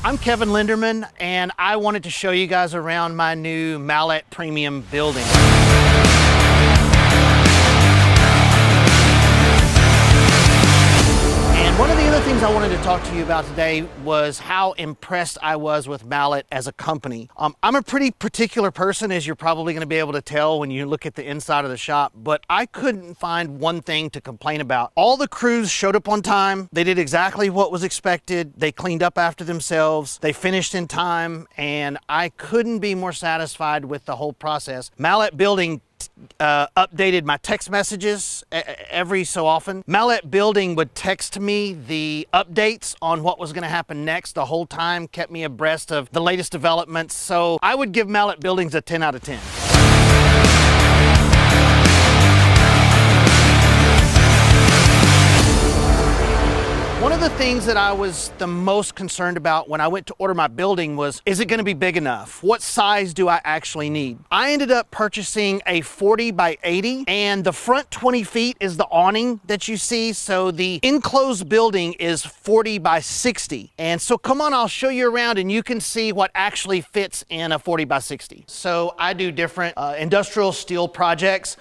I'm Kevin Linderman, and I wanted to show you guys around my new Mallett premium building. One of the other things I wanted to talk to you about today was how impressed I was with Mallett as a company. I'm a pretty particular person, as you're probably going to be able to tell when you look at the inside of the shop, but I couldn't find one thing to complain about. All the crews showed up on time. They did exactly what was expected. They cleaned up after themselves. They finished in time, and I couldn't be more satisfied with the whole process. Mallett Building updated my text messages every so often. Mallett Building would text me the updates on what was going to happen next the whole time, kept me abreast of the latest developments. So I would give Mallett Buildings a 10 out of 10. One of the things that I was the most concerned about when I went to order my building was, is it going to be big enough? What size do I actually need? I ended up purchasing a 40 by 80, and the front 20 feet is the awning that you see. So the enclosed building is 40 by 60. And so come on, I'll show you around and you can see what actually fits in a 40 by 60. So I do different industrial steel projects.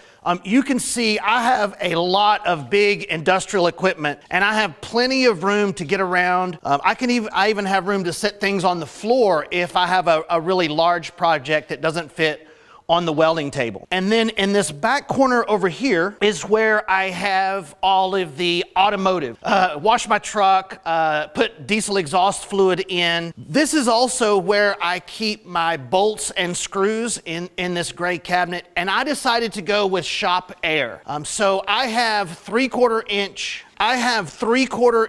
You can see I have a lot of big industrial equipment, and I have plenty of room to get around. I even have room to set things on the floor if I have a really large project that doesn't fit on the welding table. And then in this back corner over here is where I have all of the automotive. Wash my truck, put diesel exhaust fluid in. This is also where I keep my bolts and screws in this gray cabinet, and I decided to go with shop air. So I have 3/4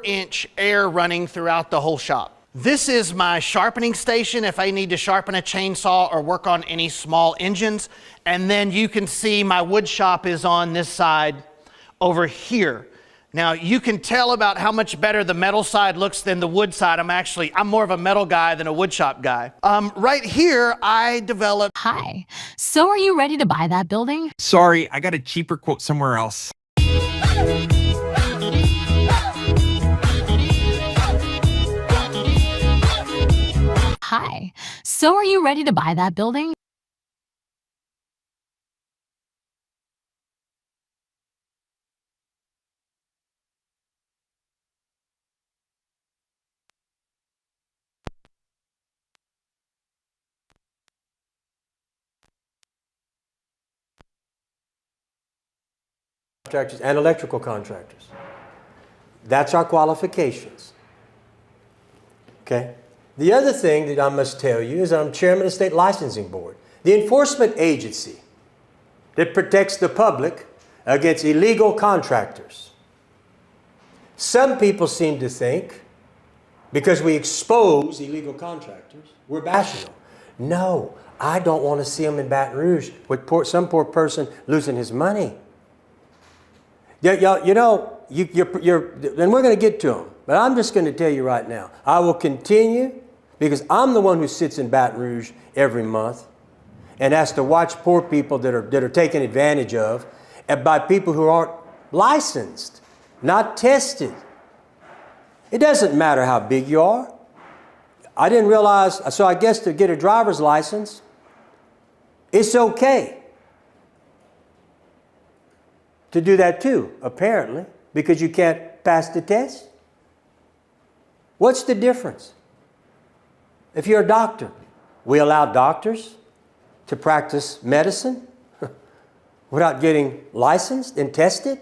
inch air running throughout the whole shop. This is my sharpening station if I need to sharpen a chainsaw or work on any small engines. And then you can see my wood shop is on this side over here. Now you can tell about how much better the metal side looks than the wood side. I'm more of a metal guy than a wood shop guy. Right here, I developed... Hi, so are you ready to buy that building? Sorry, I got a cheaper quote somewhere else. Hi, so are you ready to buy that building? Contractors and electrical contractors. That's our qualifications. Okay? The other thing that I must tell you is I'm chairman of the State Licensing Board, the enforcement agency that protects the public against illegal contractors. Some people seem to think because we expose illegal contractors, we're bashing them. No, I don't want to see them in Baton Rouge with some poor person losing his money. And we're going to get to them, but I'm just going to tell you right now, I will continue, because I'm the one who sits in Baton Rouge every month and has to watch poor people that are taken advantage of by people who aren't licensed, not tested. It doesn't matter how big you are. I didn't realize, so I guess to get a driver's license, it's okay to do that too, apparently, because you can't pass the test. What's the difference? If you're a doctor, we allow doctors to practice medicine without getting licensed and tested?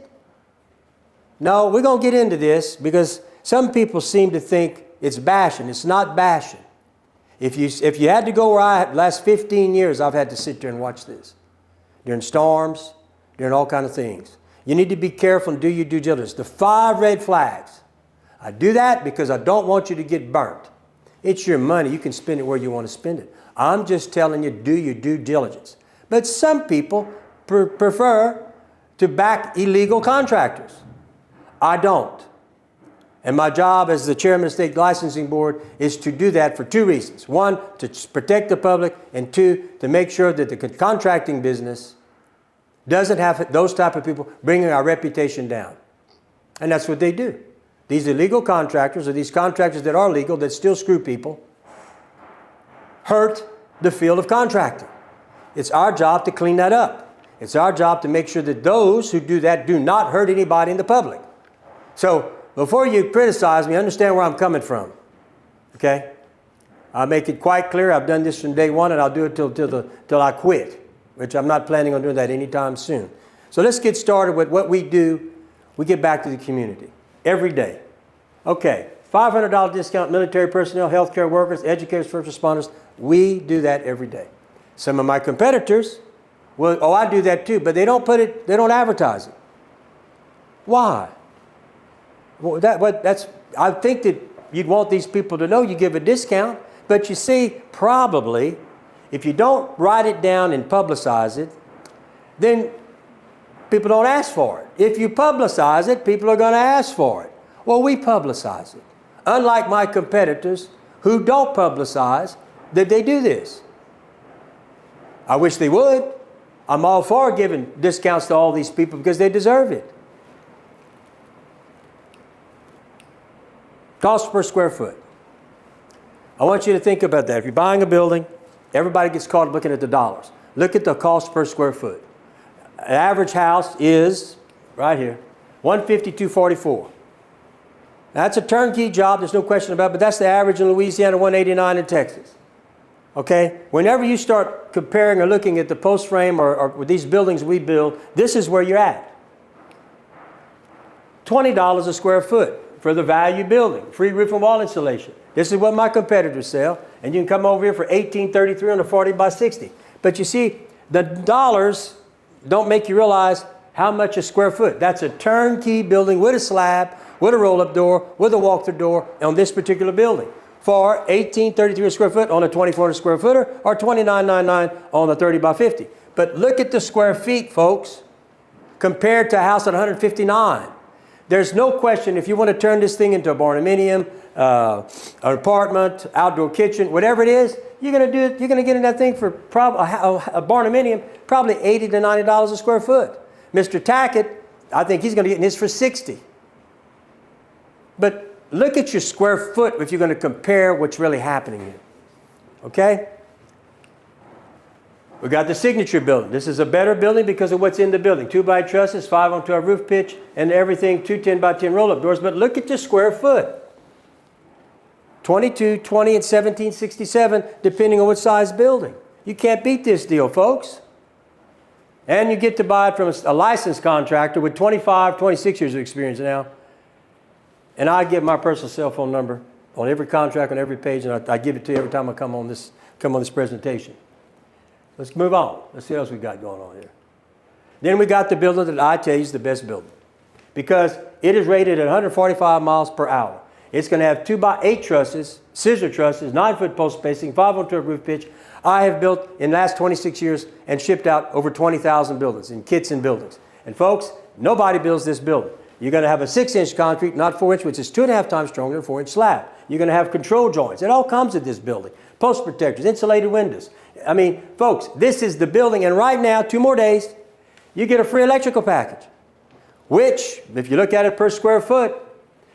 No, we're going to get into this because some people seem to think it's bashing. It's not bashing. If you had to go where I have, last 15 years, I've had to sit there and watch this. During storms, during all kinds of things. You need to be careful and do your due diligence. The 5 red flags. I do that because I don't want you to get burnt. It's your money. You can spend it where you want to spend it. I'm just telling you, do your due diligence. But some people prefer to back illegal contractors. I don't. And my job as the chairman of the State Licensing Board is to do that for 2 reasons. 1, to protect the public, and 2, to make sure that the contracting business doesn't have those type of people bringing our reputation down. And that's what they do. These illegal contractors, or these contractors that are legal that still screw people, hurt the field of contracting. It's our job to clean that up. It's our job to make sure that those who do that do not hurt anybody in the public. So before you criticize me, understand where I'm coming from, okay? I'll make it quite clear. I've done this from day one, and I'll do it till I quit, which I'm not planning on doing that anytime soon. So let's get started with what we do. We get back to the community every day. Okay, $500 discount, military personnel, healthcare workers, educators, first responders. We do that every day. Some of my competitors, well, oh, I do that too, but they don't put it, they don't advertise it. Why? Well, I think that you'd want these people to know you give a discount, but you see, probably, if you don't write it down and publicize it, then people don't ask for it. If you publicize it, people are going to ask for it. Well, we publicize it. Unlike my competitors who don't publicize that they do this. I wish they would. I'm all for giving discounts to all these people because they deserve it. Cost per square foot. I want you to think about that. If you're buying a building, everybody gets caught up looking at the dollars. Look at the cost per square foot. An average house is, right here, $150,000 to $244,000. That's a turnkey job, there's no question about it, but that's the average in Louisiana, $189,000 in Texas. Okay? Whenever you start comparing or looking at the post frame or with these buildings we build, this is where you're at. $20 a square foot for the value building, free roof and wall insulation. This is what my competitors sell, and you can come over here for $18.33 on a 40 by 60. But you see, the dollars don't make you realize how much a square foot. That's a turnkey building with a slab, with a roll-up door, with a walk-through door on this particular building for $18.33 a square foot on a 2,400 square footer or $29.99 on a 30 by 50. But look at the square feet, folks, compared to a house at $159. There's no question if you want to turn this thing into a barnuminium, an apartment, outdoor kitchen, whatever it is, you're going to do it. You're going to get in that thing for a barnuminium, probably $80 to $90 a square foot. Mr. Tackett, I think he's going to get in his for $60. But look at your square foot if you're going to compare what's really happening here. Okay? We got the signature building. This is a better building because of what's in the building. 2 by trusses, 5 on 12 roof pitch, and everything, 2 10 by 10 roll-up doors. But look at the square foot. 22, 20, and 1767, depending on what size building. You can't beat this deal, folks. And you get to buy it from a licensed contractor with 25, 26 years of experience now. And I give my personal cell phone number on every contract, on every page, and I give it to you every time I come on this presentation. Let's move on. Let's see what else we got going on here. Then we got the building that I tell you is the best building because it is rated at 145 miles per hour. It's going to have 2 by 8 trusses, scissor trusses, 9-foot post spacing, 5 on 12 roof pitch. I have built in the last 26 years and shipped out over 20,000 buildings in kits and buildings. And folks, nobody builds this building. You're going to have a 6-inch concrete, not 4-inch, which is 2.5 times stronger than a 4-inch slab. You're going to have control joints. It all comes with this building. Post protectors, insulated windows. I mean, folks, this is the building. And right now, 2 more days, you get a free electrical package, which, if you look at it per square foot,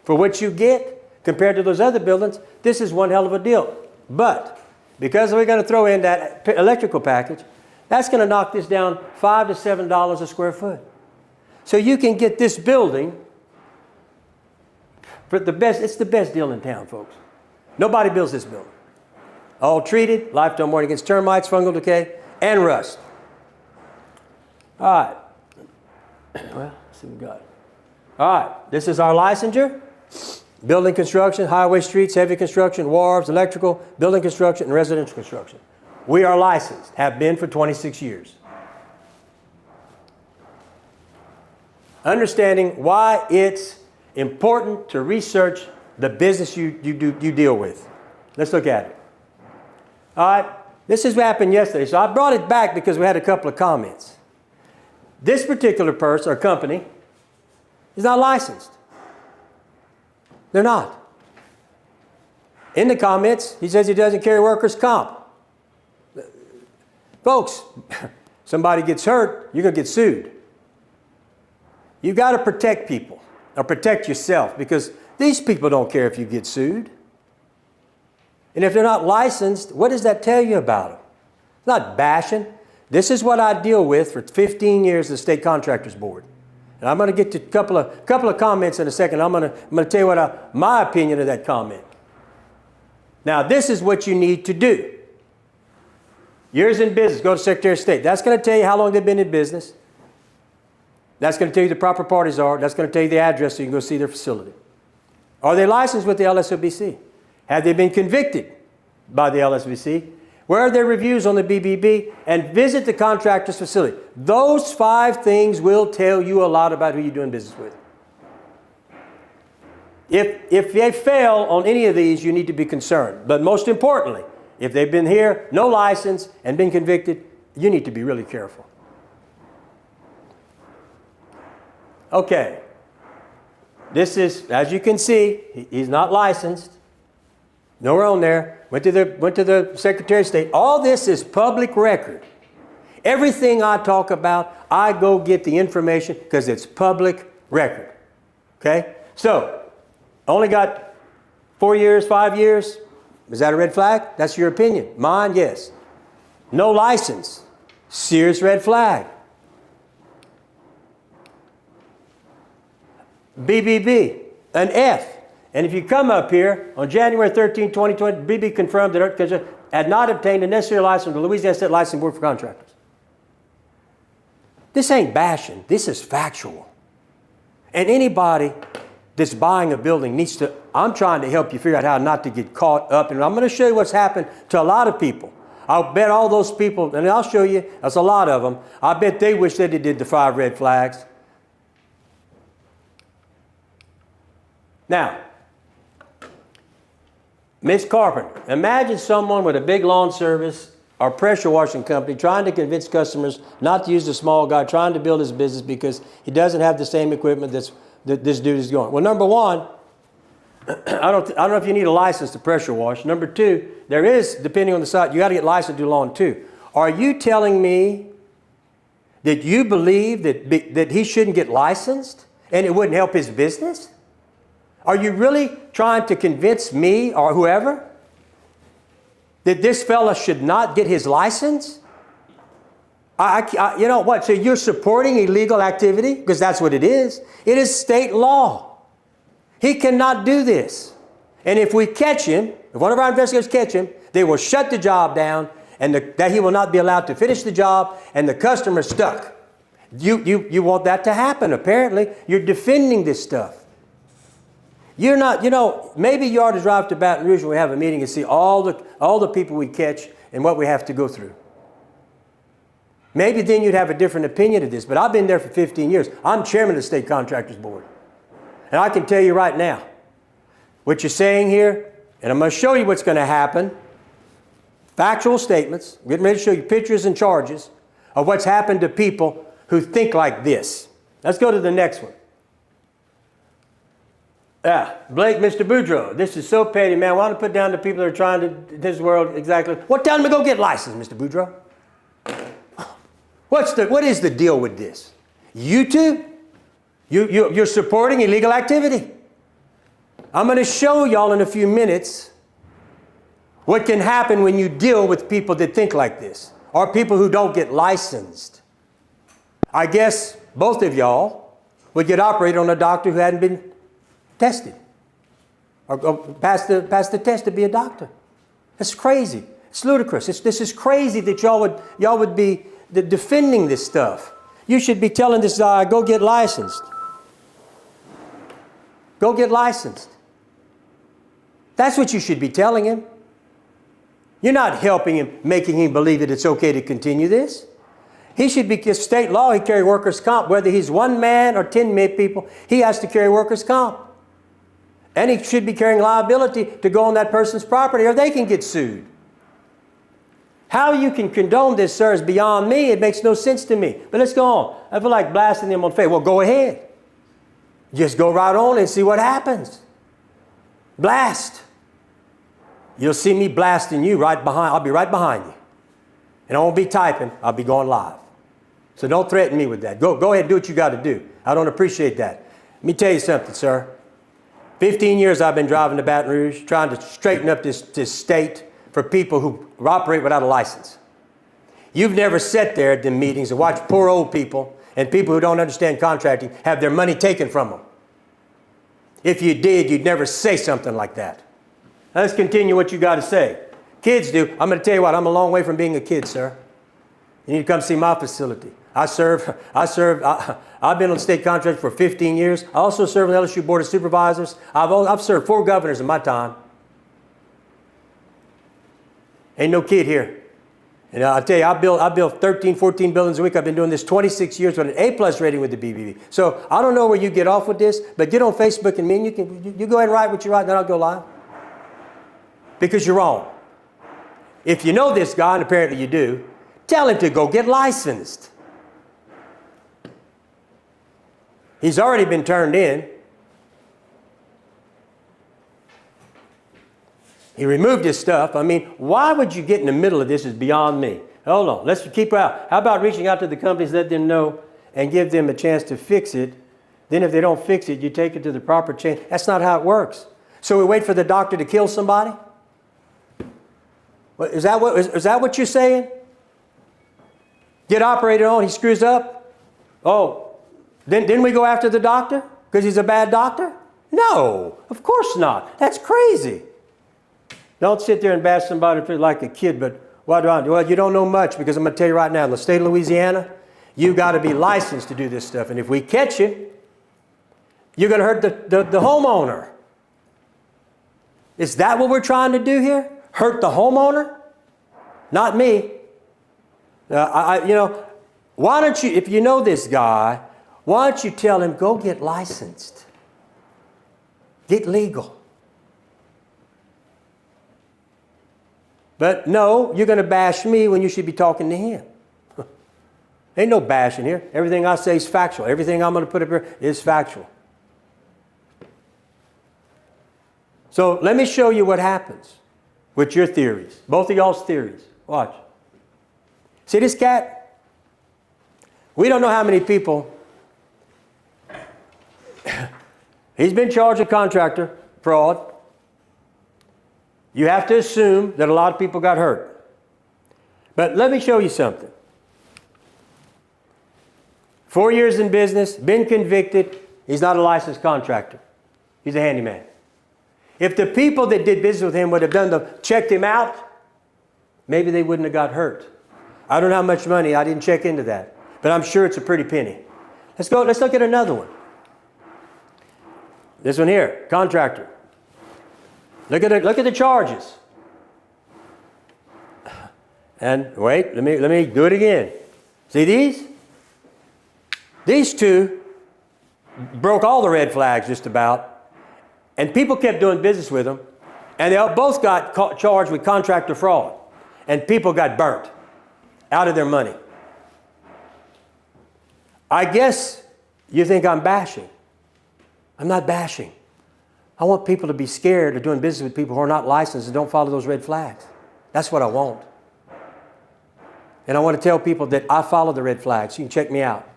for what you get compared to those other buildings, this is one hell of a deal. But because we're going to throw in that electrical package, that's going to knock this down $5 to $7 a square foot. So you can get this building for the best. It's the best deal in town, folks. Nobody builds this building. All treated, lifetime warranty against termites, fungal decay, and rust. All right. Well, let's see what we got. All right. This is our licensure. Building construction, highway, streets, heavy construction, wharves, electrical, building construction, and residential construction. We are licensed, have been for 26 years. Understanding why it's important to research the business you deal with. Let's look at it. All right, this is what happened yesterday. So I brought it back because we had a couple of comments. This particular person or company is not licensed. They're not. In the comments, he says he doesn't carry workers' comp. Folks, somebody gets hurt, you're going to get sued. You've got to protect people or protect yourself because these people don't care if you get sued. And if they're not licensed, what does that tell you about them? It's not bashing. This is what I deal with for 15 years at the State Contractors Board. And I'm going to get to a couple of comments in a second. I'm going to tell you my opinion of that comment. Now, this is what you need to do. Years in business, go to Secretary of State. That's going to tell you how long they've been in business. That's going to tell you the proper parties are. That's going to tell you the address so you can go see their facility. Are they licensed with the LSOBC? Have they been convicted by the LSBC? Where are their reviews on the BBB? And visit the contractor's facility. Those 5 things will tell you a lot about who you're doing business with. If they fail on any of these, you need to be concerned. But most importantly, if they've been here, no license, and been convicted, you need to be really careful. Okay. This is, as you can see, he's not licensed. Nowhere on there. Went to the Secretary of State. All this is public record. Everything I talk about, I go get the information because it's public record. Okay? So, only got 4 years, 5 years. Is that a red flag? That's your opinion. Mine, yes. No license. Serious red flag. BBB, an F. And if you come up here on January 13, 2020, BB confirmed that it had not obtained a necessary license from the Louisiana State Licensing Board for Contractors. This ain't bashing. This is factual. And anybody that's buying a building needs to, I'm trying to help you figure out how not to get caught up. And I'm going to show you what's happened to a lot of people. I'll bet all those people, and I'll show you, that's a lot of them, I bet they wish that they did the 5 red flags. Now, Ms. Carpenter, imagine someone with a big lawn service or pressure washing company trying to convince customers not to use the small guy, trying to build his business because he doesn't have the same equipment that this dude is going. Well, number one, I don't know if you need a license to pressure wash. Number 2, there is, depending on the site, you got to get licensed to do lawn too. Are you telling me that you believe that he shouldn't get licensed and it wouldn't help his business? Are you really trying to convince me or whoever that this fella should not get his license? You know what? So you're supporting illegal activity? Because that's what it is. It is state law. He cannot do this. And if we catch him, if one of our investigators catch him, they will shut the job down and that he will not be allowed to finish the job and the customer's stuck. You want that to happen, apparently. You're defending this stuff. You're not, you know, maybe you ought to drive to Baton Rouge when we have a meeting and see all the people we catch and what we have to go through. Maybe then you'd have a different opinion of this, but I've been there for 15 years. I'm chairman of the State Contractors Board. And I can tell you right now, what you're saying here, and I'm going to show you what's going to happen, factual statements, I'm getting ready to show you pictures and charges of what's happened to people who think like this. Let's go to the next one. Blake, Mr. Boudreaux, this is so petty, man. Why don't you put down the people that are trying to this world exactly? What, tell them to go get licensed, Mr. Boudreaux? What is the deal with this? You two? You're supporting illegal activity. I'm going to show y'all in a few minutes what can happen when you deal with people that think like this, or people who don't get licensed. I guess both of y'all would get operated on a doctor who hadn't been tested or passed the test to be a doctor. That's crazy. It's ludicrous. This is crazy that y'all would be defending this stuff. You should be telling this guy, go get licensed. Go get licensed. That's what you should be telling him. You're not helping him, making him believe that it's okay to continue this. He should be, because state law, he carry workers' comp. Whether he's 1 man or 10 people, he has to carry workers' comp. And he should be carrying liability to go on that person's property or they can get sued. How you can condone this, sir, is beyond me. It makes no sense to me. But let's go on. I feel like blasting them on faith. Well, go ahead. Just go right on and see what happens. Blast. You'll see me blasting you right behind. I'll be right behind you. And I won't be typing. I'll be going live. So don't threaten me with that. Go ahead and do what you got to do. I don't appreciate that. Let me tell you something, sir. 15 years I've been driving to Baton Rouge, trying to straighten up this state for people who operate without a license. You've never sat there at the meetings and watched poor old people and people who don't understand contracting have their money taken from them. If you did, you'd never say something like that. Now let's continue what you got to say. Kids do. I'm going to tell you what, I'm a long way from being a kid, sir. You need to come see my facility. I've been on state contracts for 15 years. I also serve on the LSU Board of Supervisors. I've served 4 governors in my time. Ain't no kid here. And I'll tell you, I build 13, 14 buildings a week. I've been doing this 26 years with an A+ rating with the BBB. So I don't know where you get off with this, but get on Facebook and me, and you go ahead and write what you write, then I'll go live. Because you're wrong. If you know this guy, and apparently you do, tell him to go get licensed. He's already been turned in. He removed his stuff. I mean, why would you get in the middle of this is beyond me. Hold on, let's keep out. How about reaching out to the companies, let them know, and give them a chance to fix it? Then if they don't fix it, you take it to the proper chain. That's not how it works. So we wait for the doctor to kill somebody? Is that what you're saying? Get operated on, he screws up? Oh, then we go after the doctor because he's a bad doctor? No, of course not. That's crazy. Don't sit there and bash somebody like a kid, but what do I do? Well, you don't know much, because I'm going to tell you right now, in the state of Louisiana, you got to be licensed to do this stuff. And if we catch you, you're going to hurt the homeowner. Is that what we're trying to do here? Hurt the homeowner? Not me. Why don't you, if you know this guy, why don't you tell him, go get licensed? Get legal. But no, you're going to bash me when you should be talking to him. Ain't no bashing here. Everything I say is factual. Everything I'm going to put up here is factual. So let me show you what happens with your theories. Both of y'all's theories. Watch. See this cat? We don't know how many people. He's been charged with contractor fraud. You have to assume that a lot of people got hurt. But let me show you something. 4 years in business, been convicted. He's not a licensed contractor. He's a handyman. If the people that did business with him would have checked him out, maybe they wouldn't have got hurt. I don't know how much money. I didn't check into that. But I'm sure it's a pretty penny. Let's look at another one. This one here, contractor. Look at the charges. And wait, let me do it again. See these? These two broke all the red flags just about, and people kept doing business with them, and they both got charged with contractor fraud, and people got burnt out of their money. I guess you think I'm bashing. I'm not bashing. I want people to be scared of doing business with people who are not licensed and don't follow those red flags. That's what I want. And I want to tell people that I follow the red flags. You can check me out.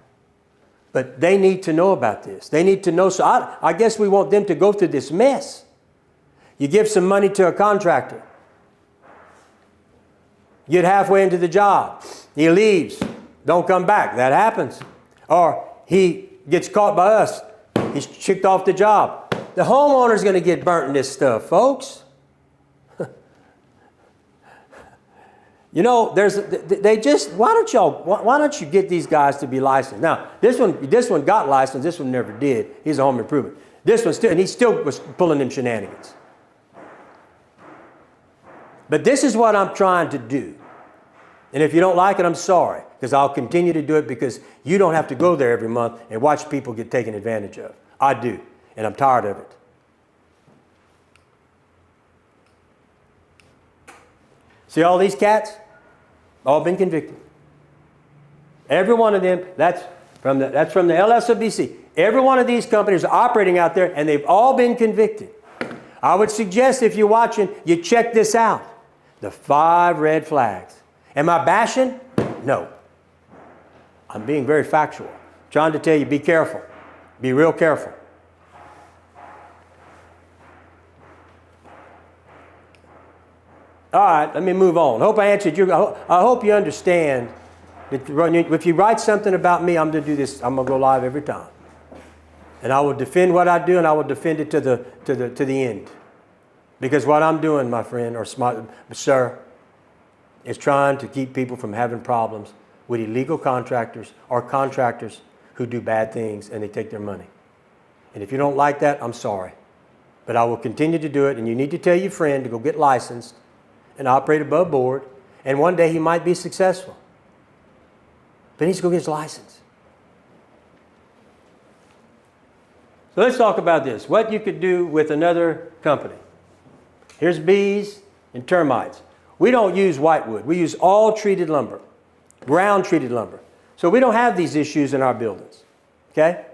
But they need to know about this. They need to know. So I guess we want them to go through this mess. You give some money to a contractor. Get halfway into the job. He leaves. Don't come back. That happens. Or he gets caught by us. He's kicked off the job. The homeowner's going to get burnt in this stuff, folks. You know, why don't you get these guys to be licensed? Now, this one got licensed, this one never did. He's a home improvement. This one still, and he still was pulling them shenanigans. But this is what I'm trying to do. And if you don't like it, I'm sorry, because I'll continue to do it, because you don't have to go there every month and watch people get taken advantage of. I do, and I'm tired of it. See all these cats? All been convicted. Every one of them, that's from the LSOBC. Every one of these companies are operating out there, and they've all been convicted. I would suggest, if you're watching, you check this out. The 5 red flags. Am I bashing? No. I'm being very factual. Trying to tell you, be careful. Be real careful. All right, let me move on. Hope I answered your. I hope you understand that if you write something about me, I'm going to do this. I'm going to go live every time, and I will defend what I do, and I will defend it to the end, because what I'm doing, my friend or sir, is trying to keep people from having problems with illegal contractors or contractors who do bad things and they take their money. And if you don't like that, I'm sorry, but I will continue to do it. And you need to tell your friend to go get licensed and operate above board, and one day he might be successful. But he needs to go get his license. So let's talk about this. What you could do with another company. Here's bees and termites. We don't use whitewood. We use all treated lumber, ground treated lumber. So we don't have these issues in our buildings. Okay?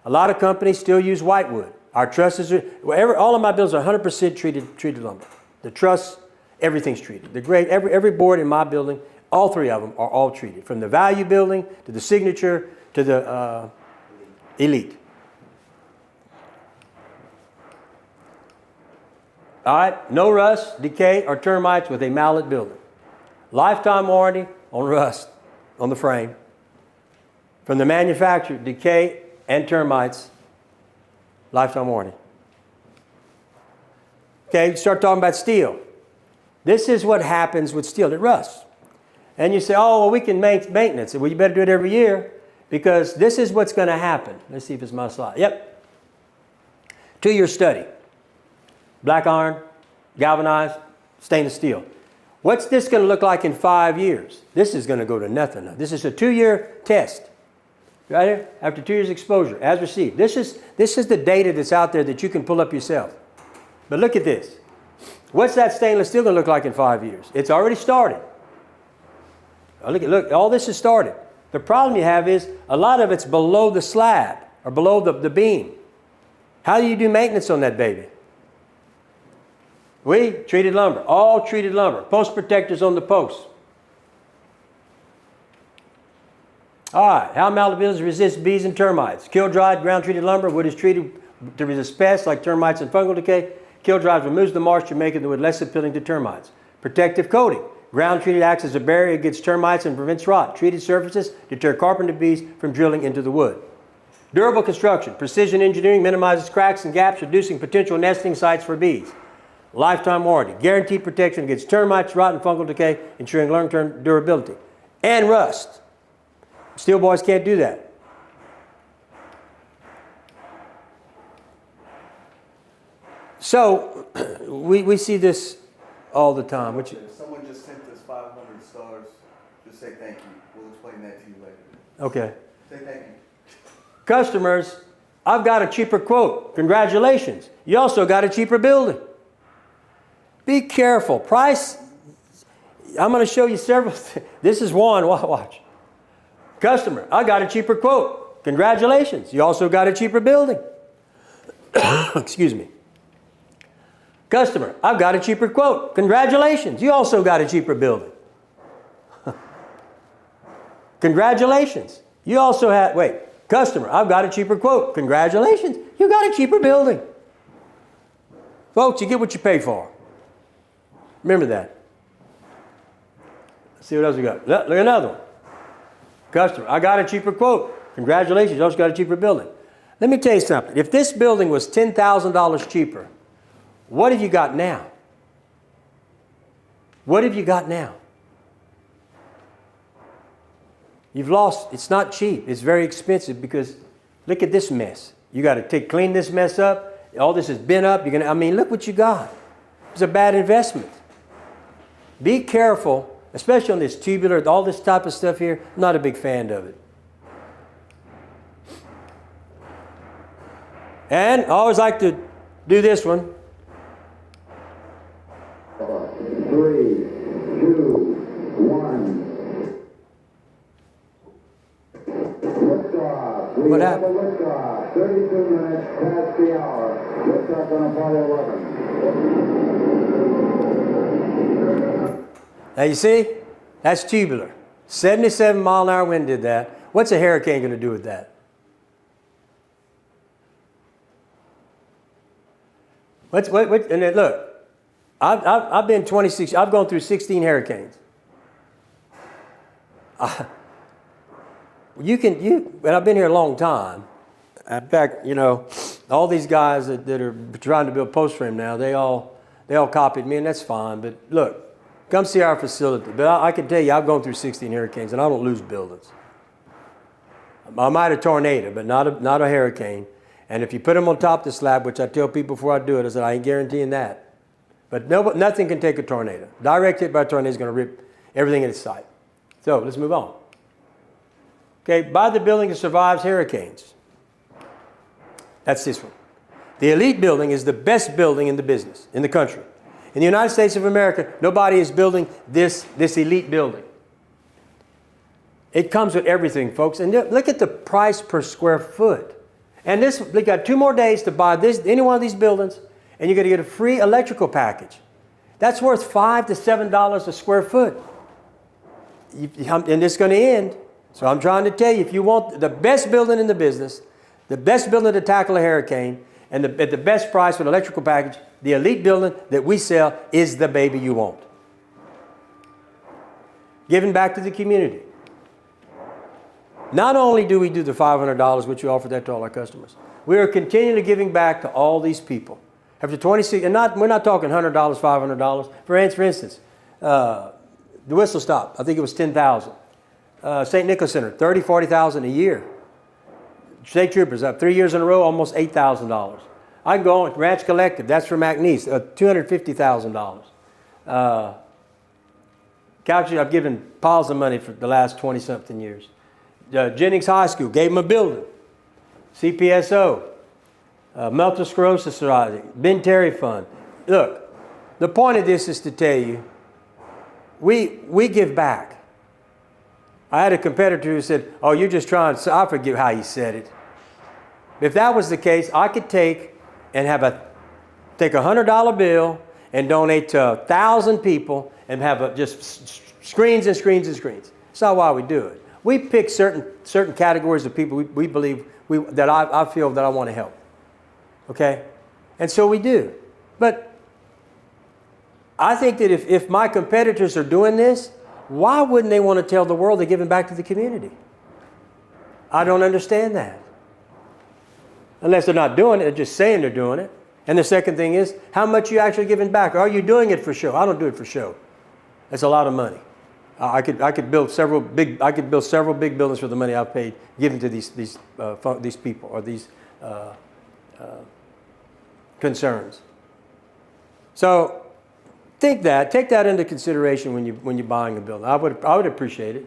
A lot of companies still use whitewood. Our trusses are, all of my buildings are 100% treated lumber. The truss, everything's treated. The grade, every board in my building, all three of them are all treated. From the value building to the signature to the elite. All right, no rust, decay, or termites with a Mallett building. Lifetime warranty on rust on the frame. From the manufacturer, decay and termites, lifetime warranty. Okay, you start talking about steel. This is what happens with steel. It rusts. And you say, oh, well, we can make maintenance. Well, you better do it every year, because this is what's going to happen. Let's see if it's my slide. Yep. 2-year study. Black iron, galvanized, stainless steel. What's this going to look like in 5 years? This is going to go to nothing. This is a 2-year test. Right here, after 2 years exposure, as received. This is the data that's out there that you can pull up yourself. But look at this. What's that stainless steel going to look like in 5 years? It's already started. Look, all this has started. The problem you have is a lot of it's below the slab or below the beam. How do you do maintenance on that baby? We treated lumber, all treated lumber, post protectors on the posts. All right, how Mallett buildings resist bees and termites. Kill dried, ground treated lumber. Wood is treated to resist pests like termites and fungal decay. Kill dried removes the moisture, making the wood less appealing to termites. Protective coating. Ground treated acts as a barrier against termites and prevents rot. Treated surfaces deter carpenter bees from drilling into the wood. Durable construction. Precision engineering minimizes cracks and gaps, reducing potential nesting sites for bees. Lifetime warranty. Guaranteed protection against termites, rot, and fungal decay, ensuring long-term durability. And rust. Steel boys can't do that. So, we see this all the time. If someone just sent us 500 stars, just say thank you. We'll explain that to you later. Okay. Say thank you. Customers, I've got a cheaper quote. Congratulations. You also got a cheaper building. Be careful. Price, I'm going to show you several. This is one. Watch. Customer, I got a cheaper quote. Congratulations. You also got a cheaper building. Excuse me. Customer, I've got a cheaper quote. Congratulations. You also got a cheaper building. Congratulations. You also had, wait. Customer, I've got a cheaper quote. Congratulations. You got a cheaper building. Folks, you get what you pay for. Remember that. Let's see what else we got. Look, another one. Customer, I got a cheaper quote. Congratulations, you also got a cheaper building. Let me tell you something. If this building was $10,000 cheaper, what have you got now? What have you got now? You've lost, it's not cheap. It's very expensive, because look at this mess. You got to clean this mess up. All this has been up. Look what you got. It's a bad investment. Be careful, especially on this tubular, all this type of stuff here. I'm not a big fan of it. And I always like to do this one. 3, 2, 1. Liftoff. What happened? Liftoff. 32 minutes past the hour. Liftoff on Apollo 11. Now you see, that's tubular. 77-mile-an-hour wind did that. What's a hurricane going to do with that? And then look, I've been 26, I've gone through 16 hurricanes. And I've been here a long time. In fact, you know, all these guys that are trying to build post frame now, they all copied me, and that's fine. But look, come see our facility. But I can tell you, I've gone through 16 hurricanes, and I don't lose buildings. I might have a tornado, but not a hurricane. And if you put them on top of the slab, which I tell people before I do it, I said, I ain't guaranteeing that. But nothing can take a tornado. Direct hit by a tornado is going to rip everything in its sight. So let's move on. Okay, buy the building that survives hurricanes. That's this one. The elite building is the best building in the business, in the country. In the United States of America, nobody is building this elite building. It comes with everything, folks. And look at the price per square foot. And we got 2 more days to buy any one of these buildings, and you're going to get a free electrical package. That's worth $5 to $7 a square foot. And it's going to end. So I'm trying to tell you, if you want the best building in the business, the best building to tackle a hurricane, and at the best price with electrical package, the elite building that we sell is the baby you want. Giving back to the community. Not only do we do the $500, which we offer that to all our customers, we are continually giving back to all these people. After 26, and we're not talking $100, $500. For instance, the Whistle Stop, I think it was $10,000. St. Nicholas Center, $30,000, $40,000 a year. State Troopers up 3 years in a row, almost $8,000. I can go on Ranch Collective, that's for McNeese, $250,000. Couch, I've given piles of money for the last 20-something years. Jennings High School, gave them a building. CPSO, Multiple Sclerosis Society, Ben Terry Fund. Look, the point of this is to tell you, we give back. I had a competitor who said, oh, you're just trying to, I forget how he said it. If that was the case, I could take a $100 bill and donate to 1,000 people and have just screens and screens and screens. That's not why we do it. We pick certain categories of people we believe that I feel that I want to help. Okay? And so we do. But I think that if my competitors are doing this, why wouldn't they want to tell the world they're giving back to the community? I don't understand that. Unless they're not doing it, they're just saying they're doing it. And the second thing is, how much are you actually giving back? Are you doing it for show? I don't do it for show. That's a lot of money. I could build several big buildings for the money I've paid given to these people or these concerns. So take that into consideration when you're buying a building. I would appreciate it.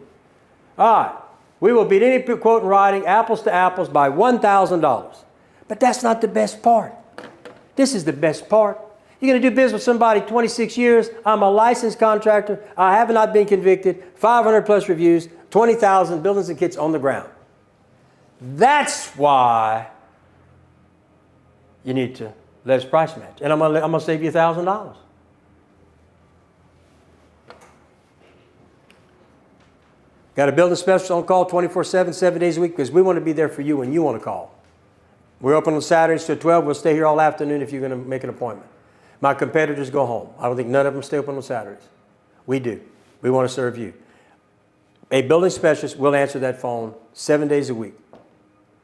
All right, we will beat any quote in writing, apples to apples, by $1,000. But that's not the best part. This is the best part. You're going to do business with somebody 26 years. I'm a licensed contractor. I have not been convicted. 500 plus reviews, 20,000 buildings and kits on the ground. That's why you need to let us price match. And I'm going to save you $1,000. Got a building specialist on call 24/7, 7 days a week, because we want to be there for you when you want to call. We're open on Saturdays till 12. We'll stay here all afternoon if you're going to make an appointment. My competitors go home. I don't think none of them stay open on Saturdays. We do. We want to serve you. A building specialist will answer that phone 7 days a week,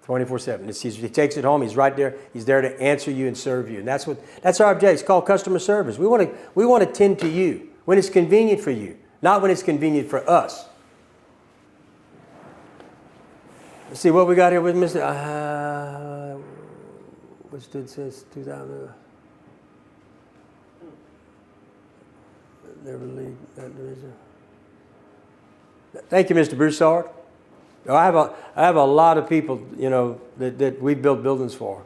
24/7. He takes it home. He's right there. He's there to answer you and serve you. And that's our objective. It's called customer service. We want to tend to you when it's convenient for you, not when it's convenient for us. Let's see what we got here with Mr. Which did since 2000. Never leave that division. Thank you, Mr. Broussard. I have a lot of people, that we built buildings for.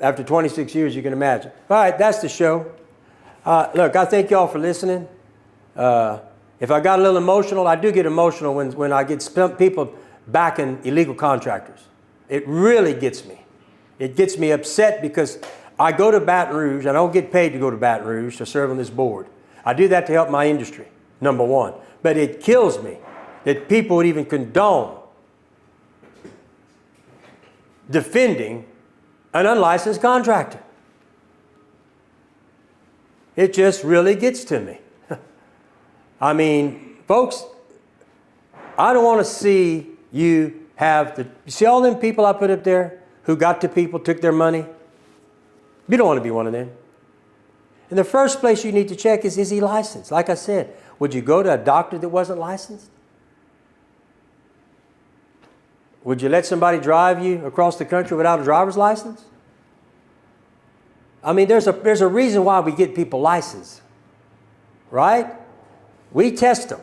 After 26 years, you can imagine. All right, that's the show. Look, I thank y'all for listening. If I got a little emotional, I do get emotional when I get people backing illegal contractors. It really gets me. It gets me upset because I go to Baton Rouge. I don't get paid to go to Baton Rouge to serve on this board. I do that to help my industry, number one. But it kills me that people would even condone defending an unlicensed contractor. It just really gets to me. I mean, folks, I don't want to see you have you see all them people I put up there who got to people, took their money? You don't want to be one of them. In the first place you need to check is he licensed? Like I said, would you go to a doctor that wasn't licensed? Would you let somebody drive you across the country without a driver's license? I mean, there's a reason why we get people licensed, right? We test them.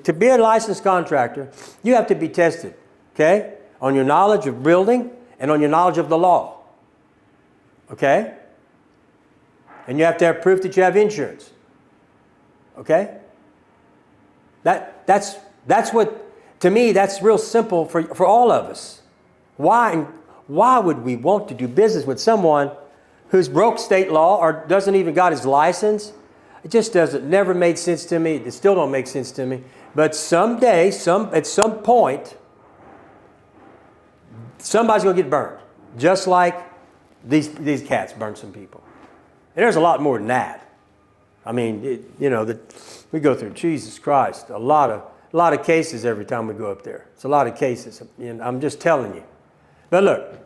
To be a licensed contractor, you have to be tested, okay? On your knowledge of building and on your knowledge of the law, okay? And you have to have proof that you have insurance, okay? That's what, to me, that's real simple for all of us. Why would we want to do business with someone who's broke state law or doesn't even got his license? It just never made sense to me. It still don't make sense to me. But someday, at some point, somebody's going to get burned. Just like these cats burned some people. And there's a lot more than that. I mean, we go through, Jesus Christ, a lot of cases every time we go up there. It's a lot of cases. And I'm just telling you. But look,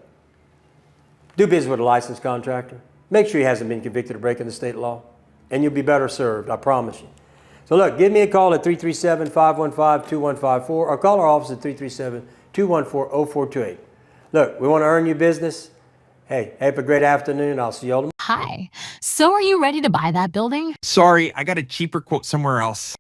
do business with a licensed contractor. Make sure he hasn't been convicted of breaking the state law. And you'll be better served, I promise you. So look, give me a call at 337-515-2154 or call our office at 337-214-0428. Look, we want to earn you business. Hey, have a great afternoon. I'll see you all tomorrow. Hi. So are you ready to buy that building? Sorry, I got a cheaper quote somewhere else.